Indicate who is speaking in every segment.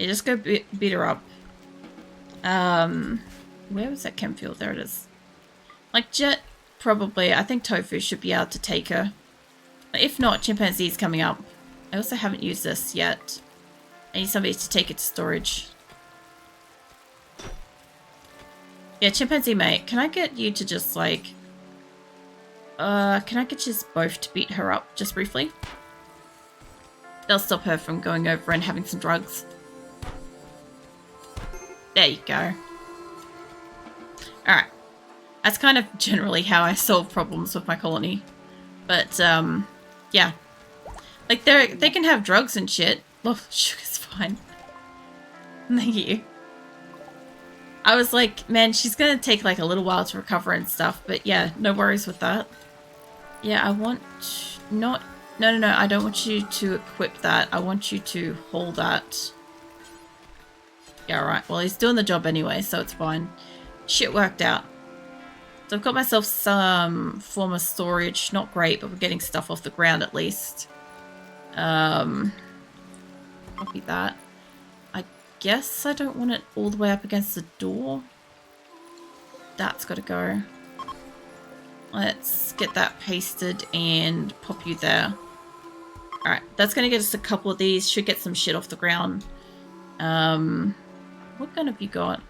Speaker 1: Yeah, just go beat her up. Where was that chem field? There it is. Like, Jet, probably. I think Tofu should be able to take her. If not, Chimpanzee's coming up. I also haven't used this yet. I need somebody to take it to storage. Yeah, Chimpanzee mate, can I get you to just, like... can I get you both to beat her up, just briefly? They'll stop her from going over and having some drugs. There you go. Alright. That's kind of generally how I solve problems with my colony. But, yeah. Like, they can have drugs and shit. Oh, sugar's fine. Thank you. I was like, man, she's gonna take, like, a little while to recover and stuff. But, yeah, no worries with that. Yeah, I want... not... No, I don't want you to equip that. I want you to hold that. Yeah, right. Well, he's doing the job anyway, so it's fine. Shit worked out. So I've got myself some form of storage. Not great, but we're getting stuff off the ground at least. Copy that. I guess I don't want it all the way up against the door. That's got to go. Let's get that pasted and pop you there. Alright, that's going to get us a couple of these. Should get some shit off the ground. What gun have you got?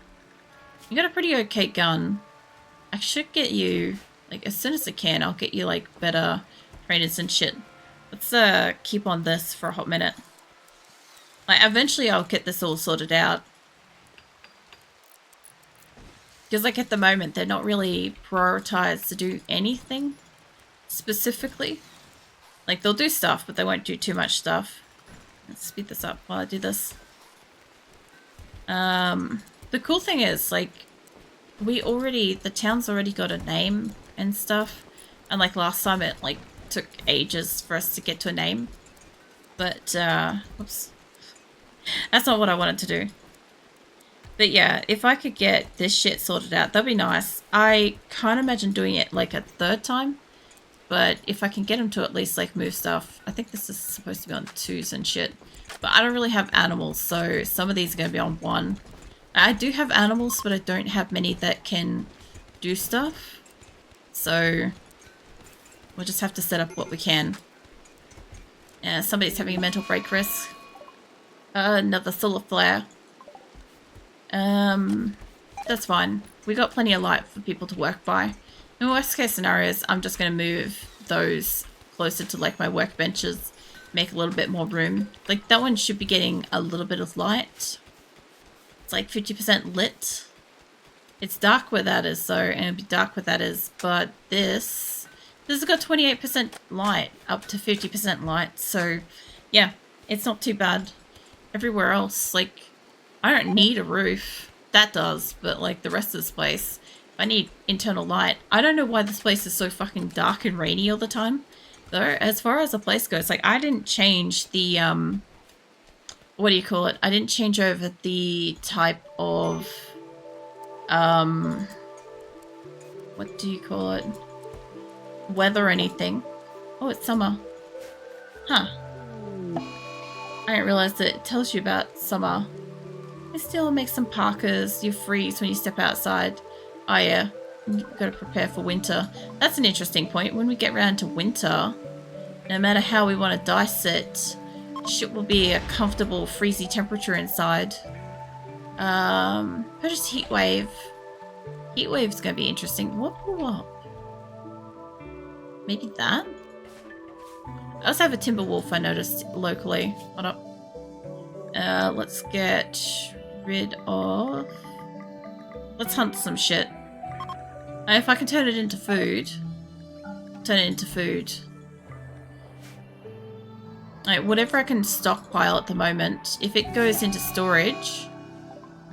Speaker 1: You got a pretty okay gun. I should get you, like, as soon as I can, I'll get you, like, better trainers and shit. Let's, keep on this for a hot minute. Like, eventually I'll get this all sorted out. Because, like, at the moment, they're not really prioritized to do anything specifically. Like, they'll do stuff, but they won't do too much stuff. Let's speed this up while I do this. The cool thing is, like, the town's already got a name and stuff. And, like, last time it, like, took ages for us to get to a name. But, whoops. That's not what I wanted to do. But yeah, if I could get this shit sorted out, that'd be nice. I can't imagine doing it, like, a third time. But if I can get them to at least, like, move stuff. I think this is supposed to be on 2s and shit. But I don't really have animals, so some of these are going to be on 1. I do have animals, but I don't have many that can do stuff. So we'll just have to set up what we can. Somebody's having a mental break risk. Another solar flare. That's fine. We got plenty of light for people to work by. In worst case scenarios, I'm just going to move those closer to, like, my workbenches. Make a little bit more room. Like, that one should be getting a little bit of light. It's like 50% lit. It's dark where that is, though, and it'll be dark where that is. But this has got 28% light, up to 50% light. So, yeah, it's not too bad. Everywhere else, like, I don't need a roof. That does, but, like, the rest of this place, I need internal light. I don't know why this place is so fucking dark and rainy all the time. Though, as far as the place goes, like, I didn't change the, what do you call it? I didn't change over the type of, what do you call it? Weather or anything. Oh, it's summer. Huh. I didn't realize that it tells you about summer. It still makes some parkas. You freeze when you step outside. Oh, yeah. You've got to prepare for winter. That's an interesting point. When we get around to winter, no matter how we want to dice it, shit will be a comfortable freezy temperature inside. Purchase heat wave. Heat wave's going to be interesting. What? Maybe that? I also have a timber wolf I noticed locally. Hold up. Let's get rid of... Let's hunt some shit. And if I can turn it into food, turn it into food. Like, whatever I can stockpile at the moment, if it goes into storage,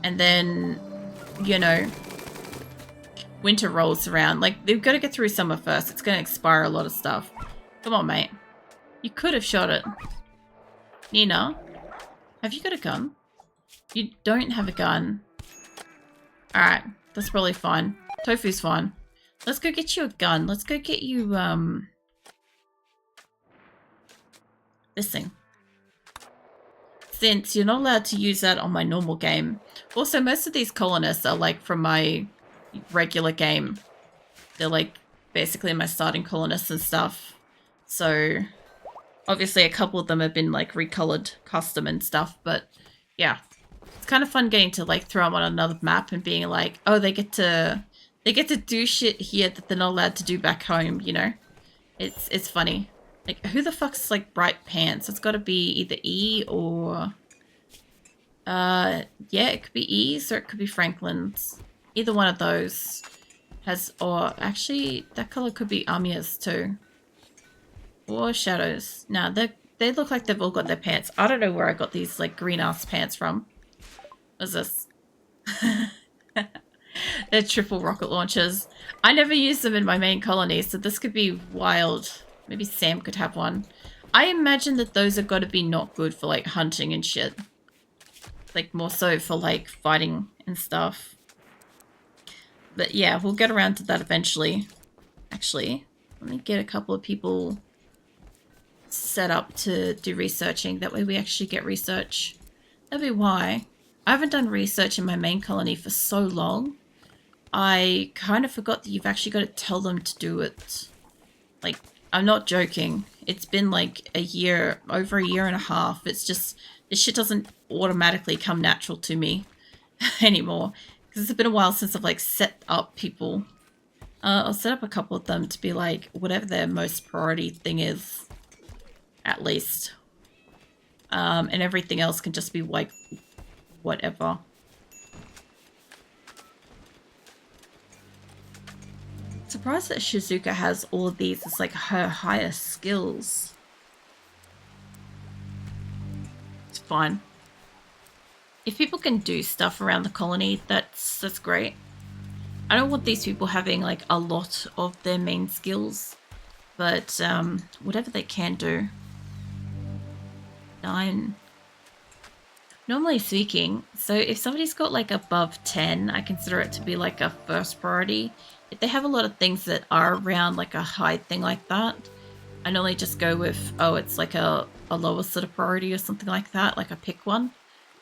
Speaker 1: and then, you know, winter rolls around, like, they've got to get through summer first. It's going to expire a lot of stuff. Come on, mate. You could have shot it. Nina, have you got a gun? You don't have a gun. Alright, that's probably fine. Tofu's fine. Let's go get you a gun. Let's go get you, this thing. since you're not allowed to use that on my normal game. Also, most of these colonists are like from my regular game. They're like basically my starting colonists and stuff. So obviously a couple of them have been like recolored custom and stuff, but yeah. It's kind of fun getting to like throw them on another map and being like, oh, they get to do shit here that they're not allowed to do back home, you know? It's funny. Like, who the fuck's like bright pants? It's got to be either E or yeah, it could be E's or it could be Franklin's. Either one of those has, or actually that color could be Amia's too. Or Shadows. Nah, they look like they've all got their pants. I don't know where I got these like green ass pants from. What's this? They're triple rocket launchers. I never used them in my main colony, so this could be wild. Maybe Sam could have one. I imagine that those are got to be not good for like hunting and shit. Like more so for like fighting and stuff. But yeah, we'll get around to that eventually. Actually, let me get a couple of people set up to do researching. That way we actually get research. That'd be why. I haven't done research in my main colony for so long. I kind of forgot that you've actually got to tell them to do it. Like, I'm not joking. It's been like a year, over a year and a half. It's just, this shit doesn't automatically come natural to me anymore. Because it's been a while since I've like set up people. I'll set up a couple of them to be like, whatever their most priority thing is. At least. And everything else can just be like, whatever. Surprised that Shizuka has all of these as like her highest skills. It's fine. If people can do stuff around the colony, that's great. I don't want these people having like a lot of their main skills, but whatever they can do. 9. Normally speaking, so if somebody's got like above 10, I consider it to be like a first priority. If they have a lot of things that are around like a high thing like that, I normally just go with, oh, it's like a lower sort of priority or something like that, like I pick one,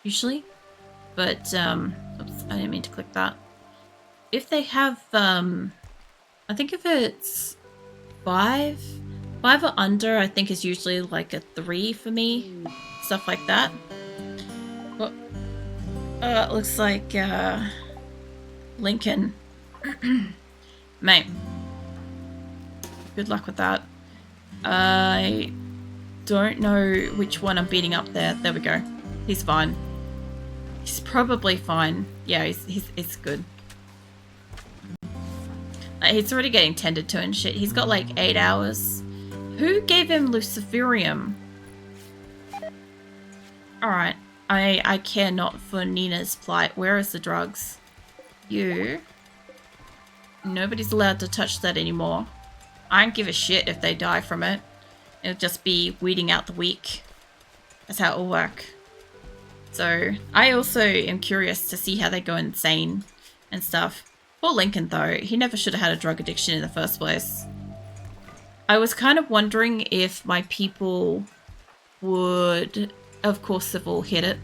Speaker 1: usually. But, oops, I didn't mean to click that. If they have, I think if it's 5 or under, I think is usually like a 3 for me, stuff like that. Well, it looks like, Lincoln. Mate, good luck with that. I don't know which one I'm beating up there. There we go. He's fine. He's probably fine. Yeah, he's good. He's already getting tended to and shit. He's got like 8 hours. Who gave him Luciferium? Alright. I care not for Nina's plight. Where is the drugs? You. Nobody's allowed to touch that anymore. I don't give a shit if they die from it. It'll just be weeding out the weak. That's how it'll work. So, I also am curious to see how they go insane and stuff. Poor Lincoln though, he never should have had a drug addiction in the first place. I was kind of wondering if my people would, of course they've all hit it.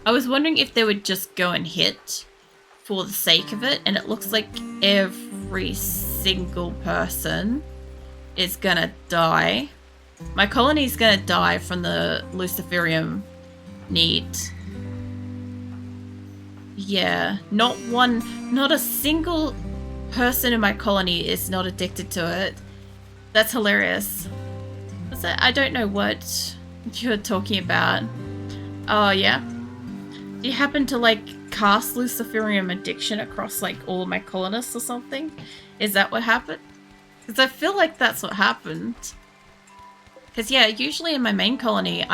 Speaker 1: I was wondering if they would just go and hit for the sake of it, and it looks like every single person is gonna die. My colony's gonna die from the Luciferium need. Yeah, not a single person in my colony is not addicted to it. That's hilarious. What's that? I don't know what you're talking about. Oh, yeah? Do you happen to, like, cast Luciferium addiction across, like, all of my colonists or something? Is that what happened? Because I feel like that's what happened. Because, yeah, usually in my main colony,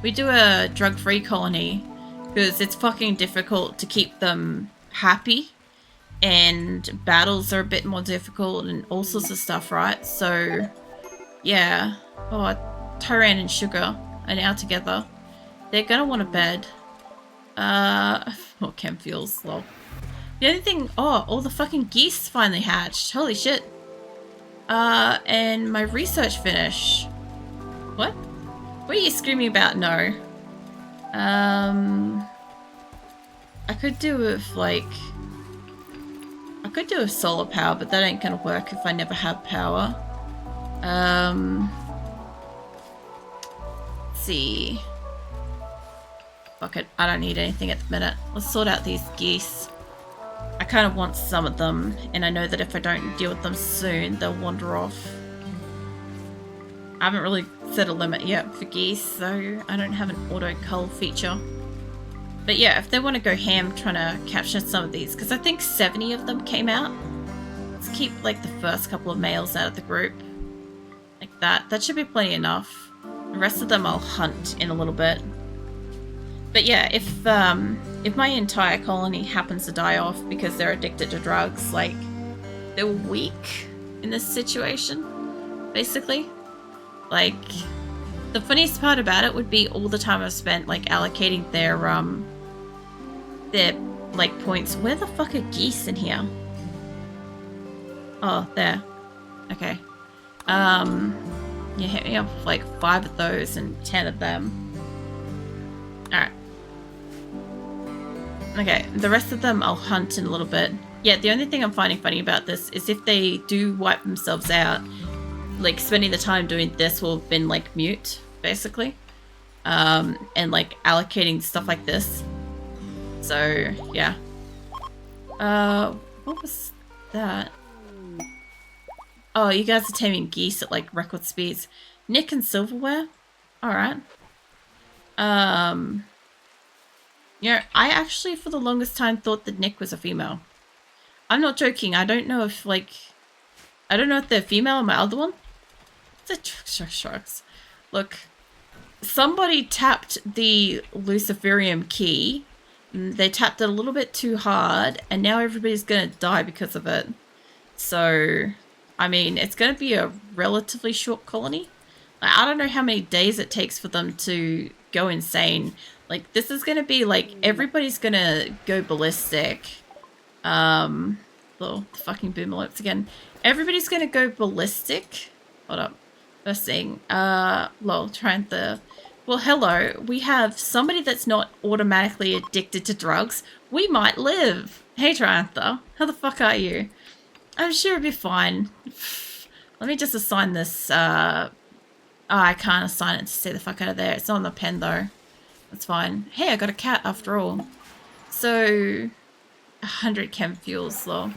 Speaker 1: we do a drug-free colony because it's fucking difficult to keep them happy. And battles are a bit more difficult and all sorts of stuff, right? So, yeah. Oh, Tyran and Sugar are now together. They're gonna want a bed. Chem fuels, lol. The only thing, all the fucking geese finally hatched. Holy shit. And my research finish. What? What are you screaming about? No. I could do with like... I could do with solar power, but that ain't gonna work if I never have power. Let's see. Fuck it, I don't need anything at the minute. Let's sort out these geese. I kind of want some of them, and I know that if I don't deal with them soon, they'll wander off. I haven't really set a limit yet for geese, so I don't have an auto cull feature. But yeah, if they want to go ham trying to capture some of these, because I think 70 of them came out. Let's keep like the first couple of males out of the group. Like that. That should be plenty enough. The rest of them I'll hunt in a little bit. But yeah, if my entire colony happens to die off because they're addicted to drugs, like, they're weak in this situation, basically. Like, the funniest part about it would be all the time I've spent, like, allocating their like, points. Where the fuck are geese in here? Oh, there. Okay. Yeah, hit me up with, like, 5 of those and 10 of them. Alright. Okay, the rest of them I'll hunt in a little bit. Yeah, the only thing I'm finding funny about this is if they do wipe themselves out, like, spending the time doing this will have been, like, mute, basically. And, like, allocating stuff like this. So, yeah. What was that? Oh, you guys are taming geese at, like, record speeds. Nick and silverware? Alright. You know, I actually, for the longest time, thought that Nick was a female. I'm not joking. I don't know if, like... I don't know if they're female or my other one. Sharks. Look. Somebody tapped the Luciferium key. They tapped it a little bit too hard. And now everybody's going to die because of it. So, I mean, it's going to be a relatively short colony. I don't know how many days it takes for them to go insane. Like, this is going to be, like, everybody's going to go ballistic. The fucking boomalopes again. Everybody's going to go ballistic. Hold up. First thing. Trying the... Well, hello. We have somebody that's not automatically addicted to drugs. We might live. Hey, Triantha. How the fuck are you? I'm sure it'll be fine. Let me just assign this, Oh, I can't assign it to stay the fuck out of there. It's not on the pen, though. That's fine. Hey, I got a cat after all. So, 100 chem fuels, though.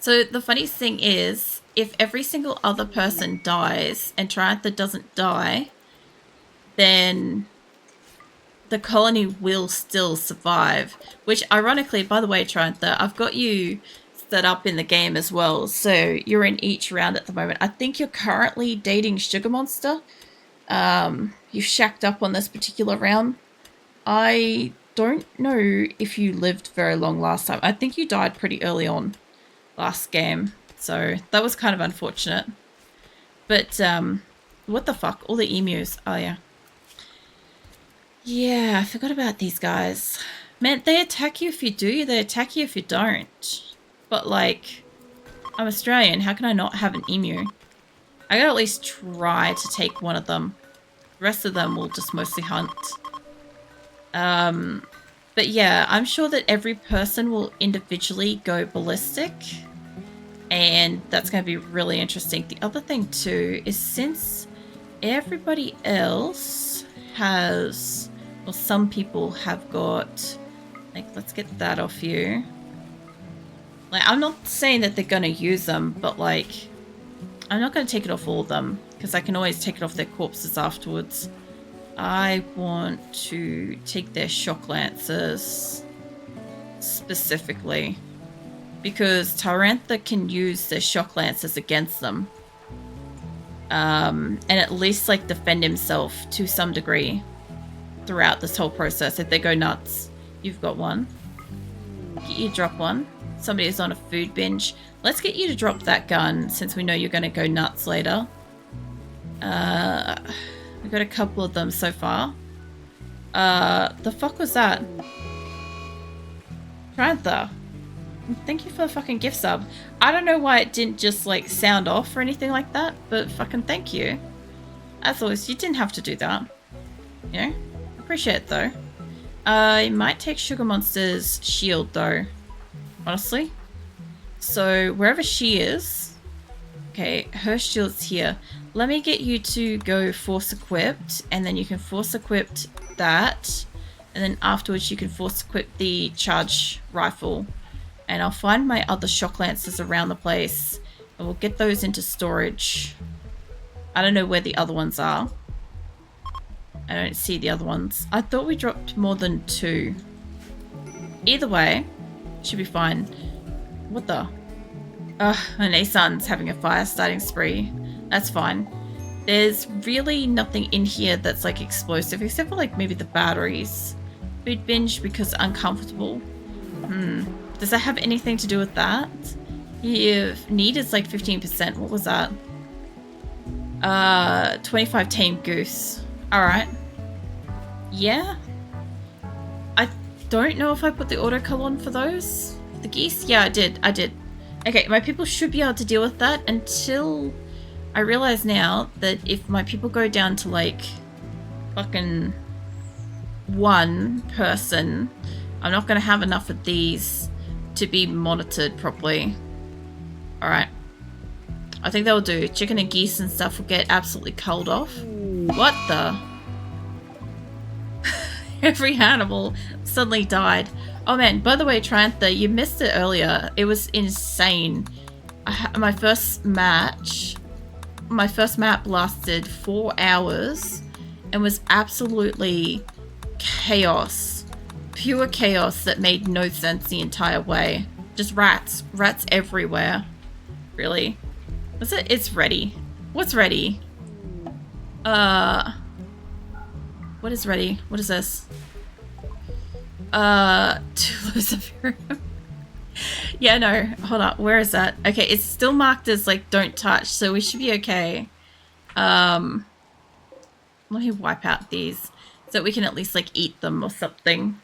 Speaker 1: So, the funniest thing is, if every single other person dies and Triantha doesn't die, then the colony will still survive. Which, ironically, by the way, Triantha, I've got you set up in the game as well. So, you're in each round at the moment. I think you're currently dating Sugar Monster. You shacked up on this particular round. I don't know if you lived very long last time. I think you died pretty early on last game. So that was kind of unfortunate. But, what the fuck? All the emus. Oh, yeah. Yeah, I forgot about these guys. Man, they attack you if you do. They attack you if you don't. But, like, I'm Australian. How can I not have an emu? I gotta at least try to take one of them. The rest of them will just mostly hunt. But yeah, I'm sure that every person will individually go ballistic. And that's going to be really interesting. The other thing too is since everybody else has... Well, some people have got... Like, let's get that off you. Like, I'm not saying that they're going to use them, but like... I'm not going to take it off all of them, because I can always take it off their corpses afterwards. I want to take their shock lancers specifically, because Tyrantha can use their shock lancers against them. And at least like defend himself to some degree throughout this whole process. If they go nuts, you've got one. Get you drop one. Somebody is on a food binge. Let's get you to drop that gun, since we know you're going to go nuts later. We've got a couple of them so far. The fuck was that? Trantha. Thank you for the fucking gift sub. I don't know why it didn't just, like, sound off or anything like that, but fucking thank you. As always, you didn't have to do that. You know? Appreciate it though. I might take Sugar Monster's shield though, honestly. So wherever she is, okay, her shield's here. Let me get you to go force equipped, and then you can force equipped that, and then afterwards you can force equip the charge rifle. And I'll find my other shock lancers around the place, and we'll get those into storage. I don't know where the other ones are. I don't see the other ones. I thought we dropped more than 2. Either way, should be fine. What the? And Nissan's having a fire starting spree. That's fine. There's really nothing in here that's like explosive, except for like maybe the batteries. Food binge because uncomfortable. Does that have anything to do with that? If need is like 15%. What was that? 25 tame goose. Alright. Yeah. I don't know if I put the autocull on for those. The geese? Yeah, I did. Okay, my people should be able to deal with that until I realize now that if my people go down to like fucking 1 person, I'm not going to have enough of these to be monitored properly. Alright. I think that'll do. Chicken and geese and stuff will get absolutely culled off. What the? Every animal suddenly died. Oh man, by the way, Trantha, you missed it earlier. It was insane. My first map lasted 4 hours and was absolutely chaos. Pure chaos that made no sense the entire way. Just rats. Rats everywhere. Really? What's it? It's ready. What's ready? What is ready? What is this? 2 loaves of Ethereum. Yeah, no. Hold up. Where is that? Okay, it's still marked as, like, don't touch, so we should be okay. Let me wipe out these so we can at least, like, eat them or something.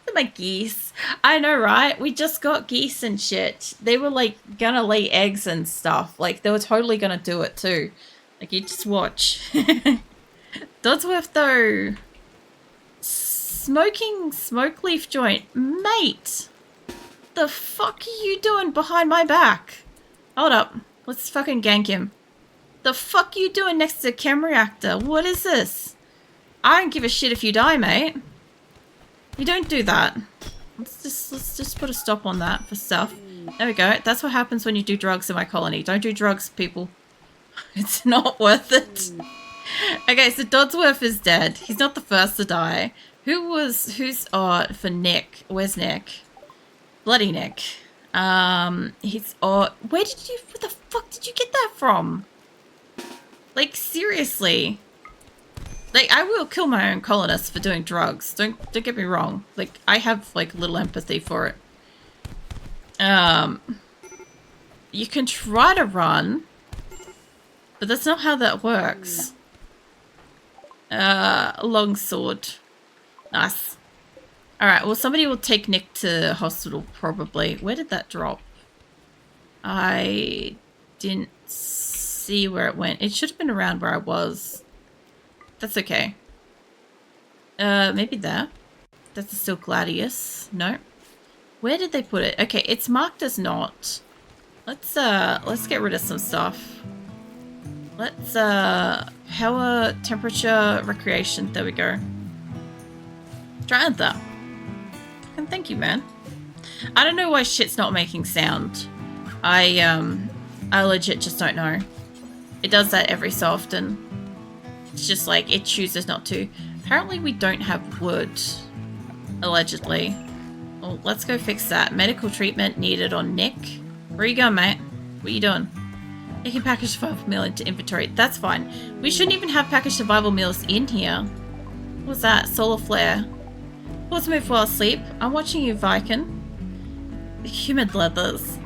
Speaker 1: Look at my geese. I know, right? We just got geese and shit. They were, like, gonna lay eggs and stuff. Like, they were totally gonna do it, too. Like, you just watch. Dodsworth, though. Smoking smoke leaf joint. Mate! The fuck are you doing behind my back? Hold up. Let's fucking gank him. The fuck are you doing next to a chem reactor? What is this? I don't give a shit if you die, mate. You don't do that. Let's just put a stop on that for stuff. There we go. That's what happens when you do drugs in my colony. Don't do drugs, people. It's not worth it. Okay, so Dodsworth is dead. He's not the first to die. For Nick. Where's Nick? Bloody Nick. Where the fuck did you get that from? Like, seriously. Like, I will kill my own colonists for doing drugs. Don't get me wrong. Like, I have, like, little empathy for it. You can try to run, but that's not how that works. Longsword. Nice. Alright, well, somebody will take Nick to hospital, probably. Where did that drop? I didn't see where it went. It should have been around where I was. That's okay. Maybe there. That's still Gladius. No. Where did they put it? Okay, it's marked as not. Let's get rid of some stuff. Let's, power, temperature, recreation. There we go. Try that. And thank you, man. I don't know why shit's not making sound. I legit just don't know. It does that every so often. It's just like, it chooses not to. Apparently we don't have wood. Allegedly. Well, let's go fix that. Medical treatment needed on Nick. Where you going, mate? What are you doing? Taking packaged survival meal into inventory. That's fine. We shouldn't even have packaged survival meals in here. What's that? Solar flare. Let's move while asleep. I'm watching you, Viking. Humid leathers.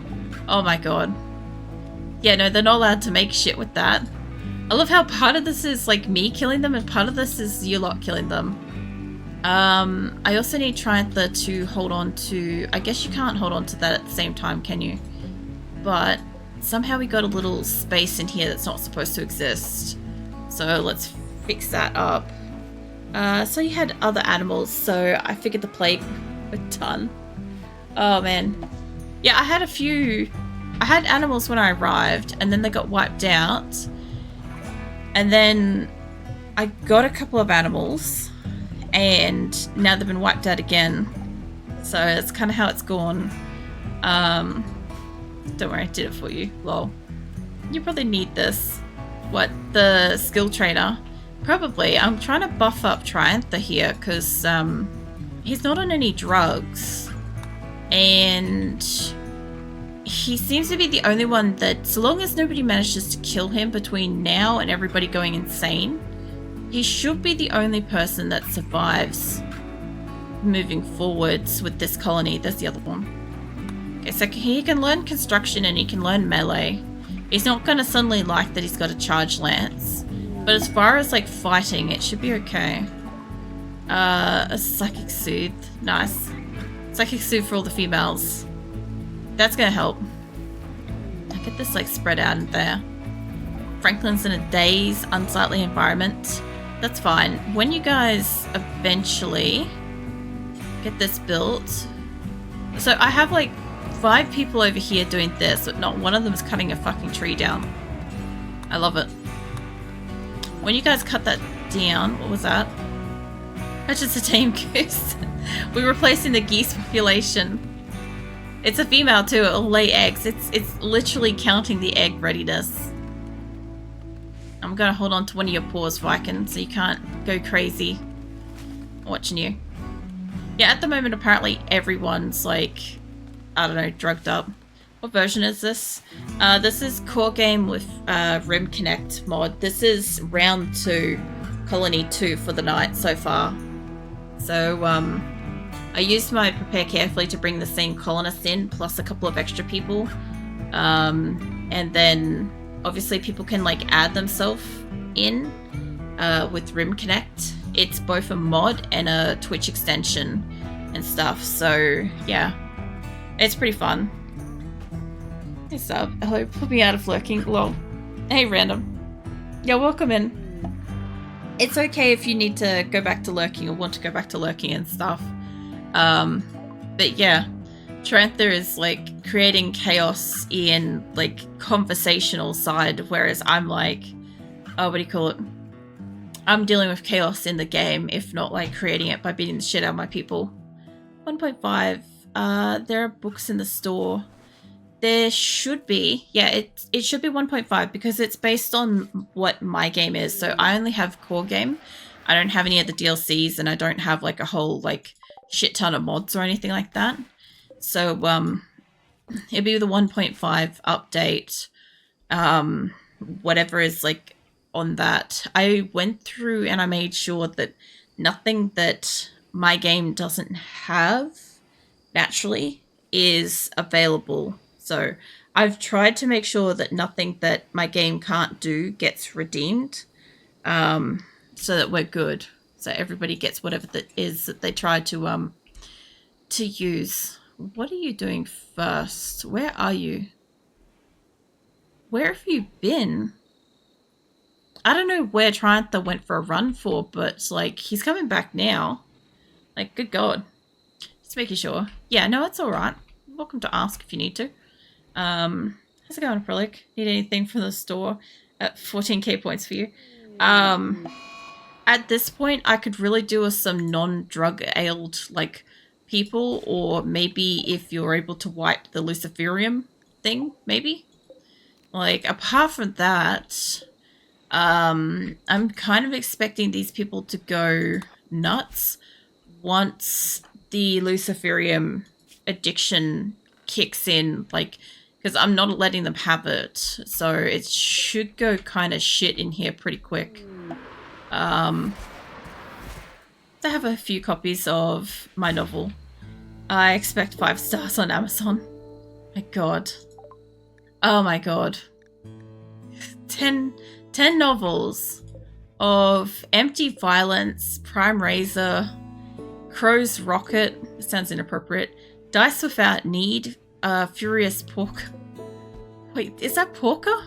Speaker 1: Oh my god. Yeah, no, they're not allowed to make shit with that. I love how part of this is like me killing them and part of this is you lot killing them. I also need Trantha to hold on to... I guess you can't hold on to that at the same time, can you? But somehow we got a little space in here that's not supposed to exist. So let's fix that up. So you had other animals, so I figured the plague were done. Oh man. Yeah, I had animals when I arrived, and then they got wiped out. And then I got a couple of animals, and now they've been wiped out again. So that's kind of how it's gone. Don't worry, I did it for you. Lol. You probably need this. What, the skill trainer? Probably. I'm trying to buff up Triantha here because he's not on any drugs. And he seems to be the only one that, so long as nobody manages to kill him between now and everybody going insane, he should be the only person that survives moving forwards with this colony. There's the other one. Okay, so he can learn construction and he can learn melee. He's not going to suddenly like that he's got a charge lance. But as far as like fighting, it should be okay. A psychic soothe. Nice. Psychic soothe for all the females. That's going to help. I get this like spread out in there. Franklin's in a dazed, unsightly environment. That's fine. When you guys eventually get this built. So I have like 5 people over here doing this, but not one of them is cutting a fucking tree down. I love it. When you guys cut that down, what was that? That's just a tame goose. We're replacing the geese population. It's a female too, it'll lay eggs. It's literally counting the egg readiness. I'm gonna hold on to one of your paws, Viking, so you can't go crazy. I'm watching you. Yeah, at the moment apparently everyone's like, I don't know, drugged up. What version is this? This is core game with Rimconnect mod. This is round 2, colony 2 for the night so far. So I used my Prepare Carefully to bring the same colonists in, plus a couple of extra people. And then obviously people can like add themselves in with Rimconnect. It's both a mod and a Twitch extension and stuff. So yeah. It's pretty fun. Hey sub. Hello, put me out of lurking. Lol. Hey random. Yeah, welcome in. It's okay if you need to go back to lurking or want to go back to lurking and stuff. But yeah. Triantha is like creating chaos in like conversational side, whereas I'm like, oh, what do you call it? I'm dealing with chaos in the game, if not like creating it by beating the shit out of my people. 1.5. There are books in the store. There should be. Yeah, it should be 1.5 because it's based on what my game is. So I only have core game. I don't have any of the DLCs and I don't have like a whole like shit ton of mods or anything like that. So it'll be the 1.5 update. Whatever is like on that. I went through and I made sure that nothing that my game doesn't have naturally is available. So I've tried to make sure that nothing that my game can't do gets redeemed, so that we're good. So everybody gets whatever that is that they try to use. What are you doing first? Where are you? Where have you been? I don't know where Triantha went for a run for, but like he's coming back now. Like, good God. Just making sure. Yeah, no, it's alright. Welcome to ask if you need to. How's it going, Prolic? Need anything from the store? At 14k points for you. At this point, I could really do with some non-drug ailed, like, people, or maybe if you're able to wipe the Luciferium thing, maybe? Like, apart from that, I'm kind of expecting these people to go nuts once the Luciferium addiction kicks in, like, because I'm not letting them have it, so it should go kind of shit in here pretty quick. I have a few copies of my novel. I expect 5 stars on Amazon. My God. Oh my God. 10 novels of Empty Violence, Prime Razor, Crow's Rocket, sounds inappropriate, Dice Without Need, Furious Porker. Wait, is that Porker?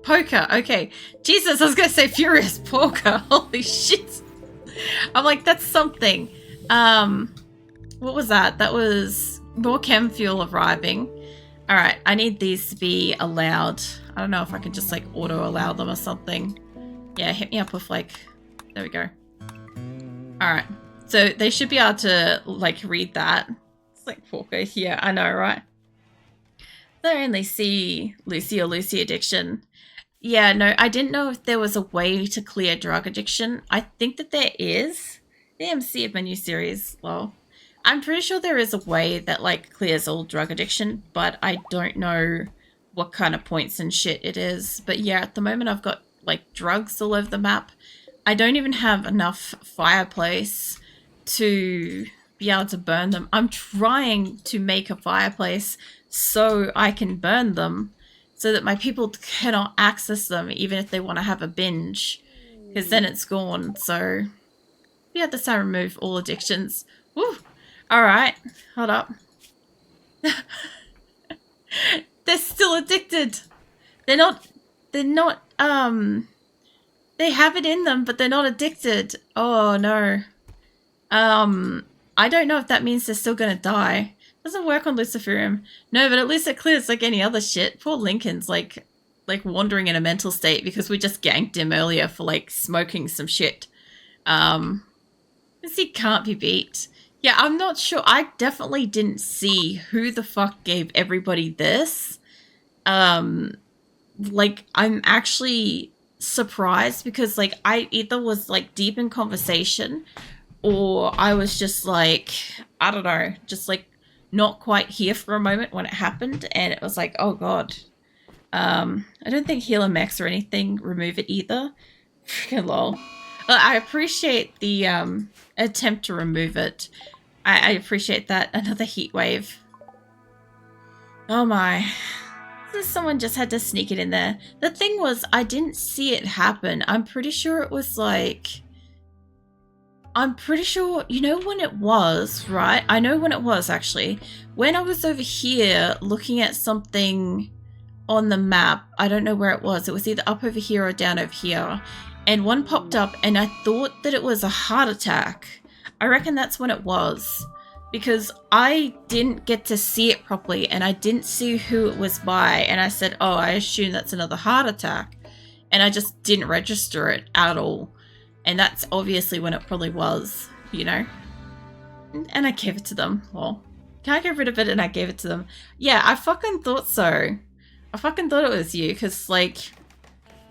Speaker 1: Poker, okay. Jesus, I was going to say Furious Porker. Holy shit. I'm like, that's something. What was that? That was more chem fuel arriving. All right, I need these to be allowed. I don't know if I can just like auto allow them or something. Yeah, hit me up with like, there we go. All right, so they should be able to like read that. It's like Porker. Yeah, I know, right? They only see Lucy or Lucy addiction. Yeah, no, I didn't know if there was a way to clear drug addiction. I think that there is. The MC of my new series, lol. I'm pretty sure there is a way that like clears all drug addiction, but I don't know what kind of points and shit it is. But yeah, at the moment I've got like drugs all over the map. I don't even have enough fireplace to be able to burn them. I'm trying to make a fireplace so I can burn them so that my people cannot access them even if they want to have a binge, because then it's gone. So yeah, this time remove all addictions. Woo! Alright, hold up. They're still addicted. They're not, they have it in them, but they're not addicted. Oh no. I don't know if that means they're still gonna die. Doesn't work on Luciferium. No, but at least it clears like any other shit. Poor Lincoln's like wandering in a mental state because we just ganked him earlier for like smoking some shit. He can't be beat. Yeah, I'm not sure. I definitely didn't see who the fuck gave everybody this. Like, I'm actually surprised because, like, I either was, like, deep in conversation or I was just, like, I don't know, just, like, not quite here for a moment when it happened. And it was like, oh, God. I don't think healer mechs or anything remove it either. Freaking lol. I appreciate the attempt to remove it. I appreciate that. Another heat wave. Oh my. Someone just had to sneak it in there. The thing was, I didn't see it happen. I'm pretty sure it was like... I'm pretty sure... You know when it was, right? I know when it was, actually. When I was over here looking at something on the map, I don't know where it was. It was either up over here or down over here. And one popped up and I thought that it was a heart attack. I reckon that's when it was, because I didn't get to see it properly and I didn't see who it was by, and I said, oh, I assume that's another heart attack, and I just didn't register it at all, and that's obviously when it probably was, you know. And I gave it to them. Well, can't get rid of it and I gave it to them. Yeah, I fucking thought so. I fucking thought it was you, because like,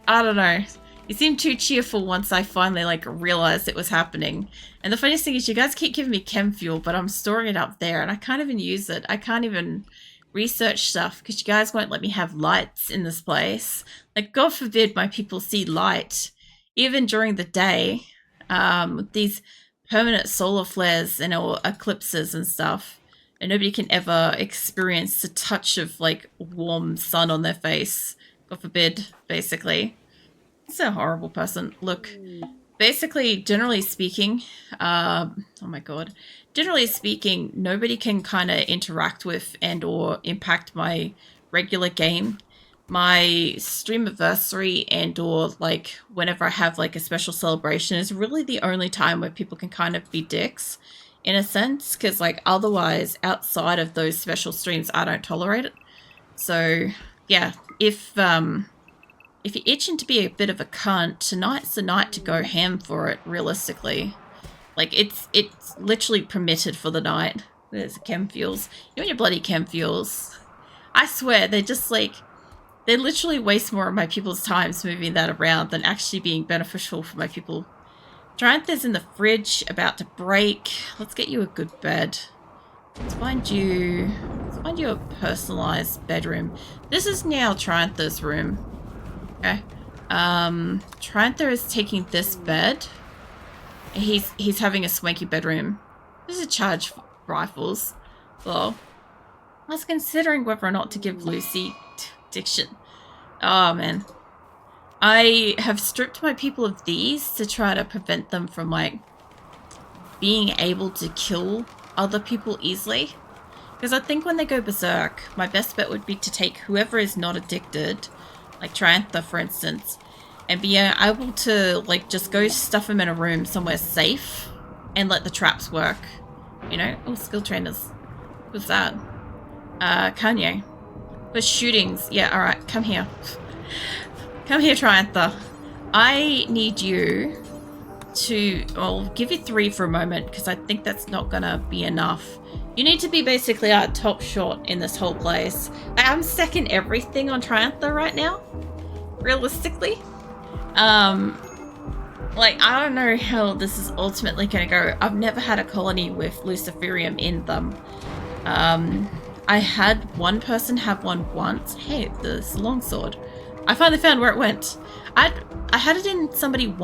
Speaker 1: I don't know. You seemed too cheerful once I finally, like, realized it was happening. And the funniest thing is you guys keep giving me chem fuel, but I'm storing it up there, and I can't even use it. I can't even research stuff, because you guys won't let me have lights in this place. Like, God forbid my people see light, even during the day, with these permanent solar flares and or eclipses and stuff. And nobody can ever experience the touch of, like, warm sun on their face. God forbid, basically. It's a horrible person. Look, basically, generally speaking, oh my god, generally speaking, nobody can kind of interact with and or impact my regular game. My Streamaversary and or like whenever I have like a special celebration is really the only time where people can kind of be dicks in a sense, because like otherwise outside of those special streams I don't tolerate it. So yeah, if you're itching to be a bit of a cunt, tonight's the night to go ham for it, realistically. Like, it's literally permitted for the night. There's the chem fuels. You and your bloody chem fuels. I swear, they're just like... They literally waste more of my people's times moving that around than actually being beneficial for my people. Triantha's in the fridge, about to break. Let's get you a good bed. Let's find you a personalized bedroom. This is now Triantha's room. Okay. Trantha is taking this bed. He's having a swanky bedroom. This is charged rifles. Well, I was considering whether or not to give Lucy addiction. Oh man. I have stripped my people of these to try to prevent them from like being able to kill other people easily. Because I think when they go berserk, my best bet would be to take whoever is not addicted, like Triantha for instance, and be able to like just go stuff them in a room somewhere safe and let the traps work. You know? Oh, skill trainers. What's that? Kanye. For shootings. Yeah, alright, come here. Come here, Triantha. I need you to... I'll give you 3 for a moment, because I think that's not gonna be enough. You need to be basically our top shot in this whole place. I'm second everything on Triantha right now. Realistically. Like, I don't know how this is ultimately gonna go. I've never had a colony with Luciferium in them. I had one person have one once. Hey, this longsword. I finally found where it went. I had it in somebody once.